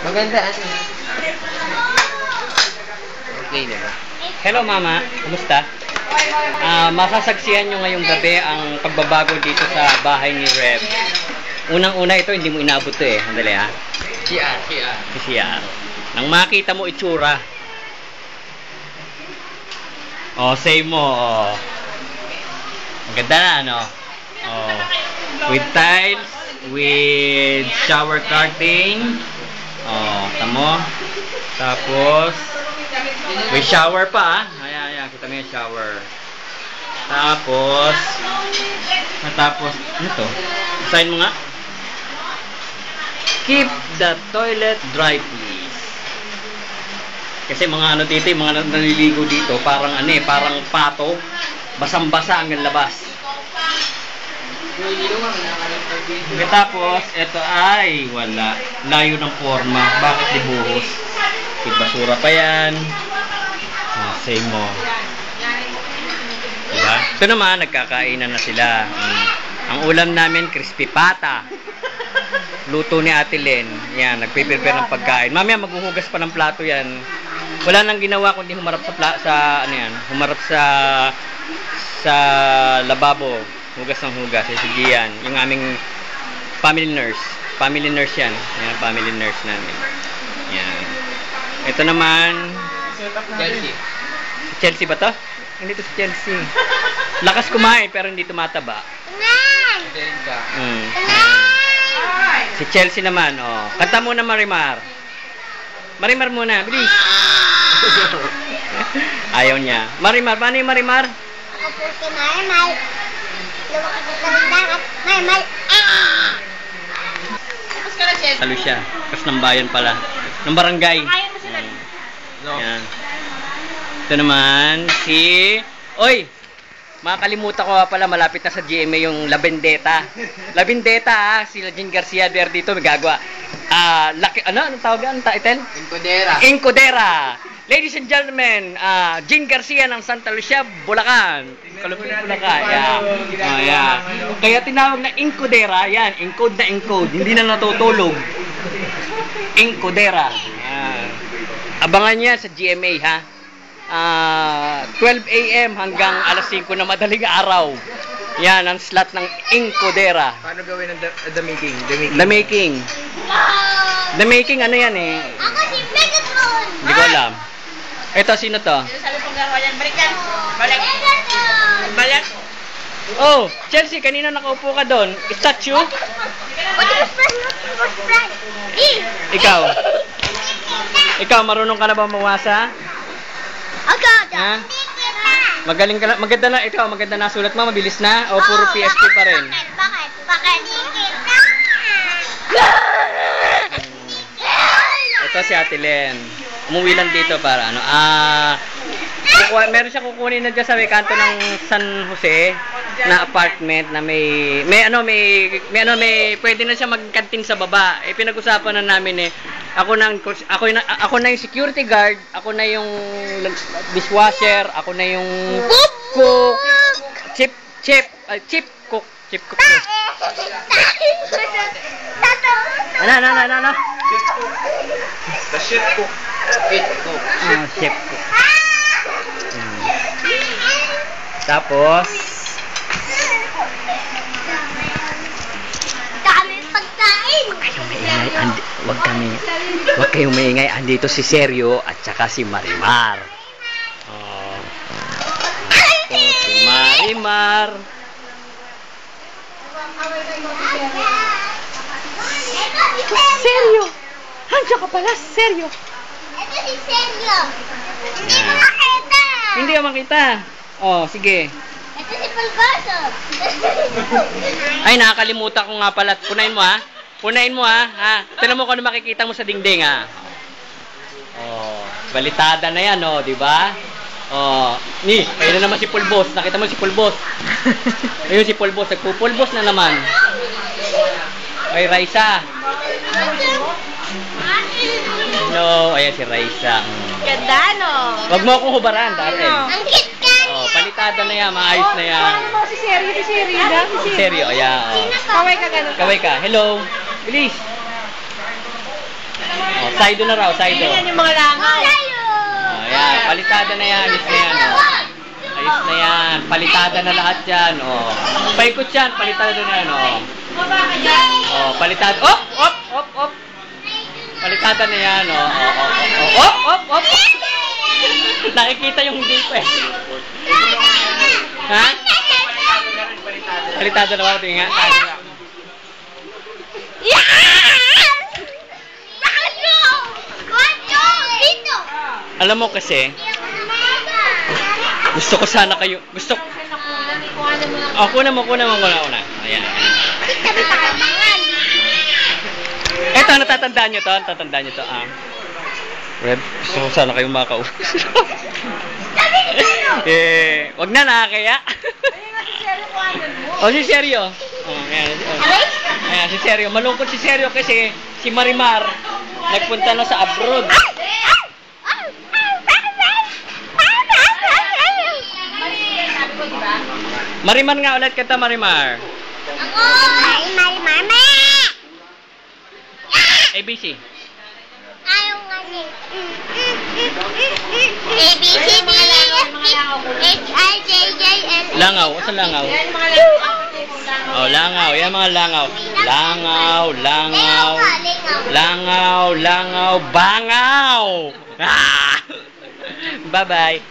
Maganda ano. Okay na ba? Hello mama, kumusta? Masasaksihan nyo ngayong gabi ang pagbabago dito sa bahay ni Rev. Unang-una ito, hindi mo inabot to eh. Andali ha. Siya. Nang makita mo itsura. Oh, say mo. Oh. Ang ganda na, ano? Oh. With tiles, with shower curtain. Oh, tamo. Tapos, may shower pa, ah. Ayan, kita mo yung shower. Tapos, ano to? Sign mo nga. Keep the toilet dry, please. Kasi mga ano dito, yung mga naliligo dito, parang ano eh, parang pato. Basang-basa ang labas. Okay, tapos, ito ay wala. Layo ng forma. Bakit dibuhos? Basura pa yan. Same mo. Diba? Ito naman, nagkakainan na sila. Ang ulam namin, crispy pata. Luto ni Ate Len. Yan, nagpe-prepare ng pagkain. Mamaya maghuhugas pa ng plato yan. Wala nang ginawa kundi humarap humarap sa lababo. Hugas ng hugas. Si Gian, yung aming family nurse. Family nurse yan. Yan, family nurse namin. Yan. Ito naman, Chelsea. Chelsea ba to? Hindi to si Chelsea. Lakas kumain pero hindi tumataba. Si Chelsea naman, oh. Kanta muna Marimar. Marimar muna, bilis. Ayaw niya. Marimar, paano yung Marimar? Ako po si Marimar. Lumakad sa dagat. Marimar. Tapos ka na, Chelsea. Salo siya. Kas ng bayan pala. Ng barangay. Yan. Ito naman, Oy! Makakalimutan ko pala, malapit na sa GMA yung La Vendetta. La Vendetta, sila Jean Garcia Verde dito, may gagawa. Anong tawag yan? Title? Incodera. Ladies and gentlemen, Jean Garcia ng Santa Lucia, Bulacan. Kalupit Bulacan. Yeah. Kaya tinawag na Incodera. Yan, encode na encode. Hindi na natutulog. Incodera. Abangan niya sa GMA, ha? 12 AM hanggang alas 5 na madaling araw. Yan ang slot ng Incodera. Paano gawin ang the making? The making ano yan eh? Ako si Megatron. Hindi ko alam. Ito, sino to? Balik. Oh, Chelsea, kanina nakaupo ka doon. Statue? What is friend? Ikaw, marunong ka na ba mawasa? Ha? Magaling ka na. Maganda na sulat mo, mabilis na? O puro PSP pa rin? Bakit? Ito si Ate Len. Umuwi lang dito para ano. Meron siya kukunin na dyan sa may kanto ng San Jose na apartment na may pwede na siya magkantin sa baba. Pinag-usapan na namin ako na yung security guard, ako na yung dishwasher, ako na yung cook, chip cook. Ano? The chef cook. Chef cook. Tapos Daming pagkain. Huwag kayong maingay. Andito si Sergio at saka si Marimar. Si Marimar. Sergio! Andiyan ka pala, Sergio! Ito si Sergio. Hindi mo makita. Hindi ka makita. Oh, sige. Ito si Pulgoso. Ay, nakakalimutan ko nga pala. Punain mo ha. Tignan mo kung ano makikita mo sa dingding, ha. Oh, balitada na yan, oh, di ba? Oh, ayun na naman si Pulbos. Nakita mo si Pulbos. Ayun si Pulbos. Nagpupulbos na naman. Ay, Raisa. No, ayan si Raisa. Ganda, no? Wag mo akong hubaran, dati. Ang cute ka. Oh, palitada na yan, maayos na yan. Paano mo si Sergio? Seryo, ayan. Oh. Kaway ka ganun. Kaway ka. Hello. Bilis. Oh, saido na raw, saido. Yan yung mga langaw. Oh, yan. Palitada na yan. Ayos na yan. Oh. Ayos na yan. Palitada na lahat yan. Oh. Paikot yan. Palitada na yan. Oh. Oh, palitada. Op! Op! Op! Op! Palitada na yan. Oh. Op! Op! Op! Nakikita yung hindi pa eh. Ha? Palitada na ba? Tingnan. Alam mo kasi, gusto ko sana kayo, gusto ko, kuna mo. Ayan. Eto, natatandaan nyo to? Red, gusto ko sana kayong makausap. Wag na nakakaya. O, si Seryo. Ayan, si Seryo. Malungkot si Seryo kasi si Marimar nagpunta na sa abroad. Marimar nga ulit kata, Marimar. Marimar. ABC. Ayaw nga niya. A, B, C, D, E, F, G, H, I, J, J, L, M. Langaw. Saan langaw? Oh, langaw. Yan mga langaw. Langaw. Bangaw. Bye-bye.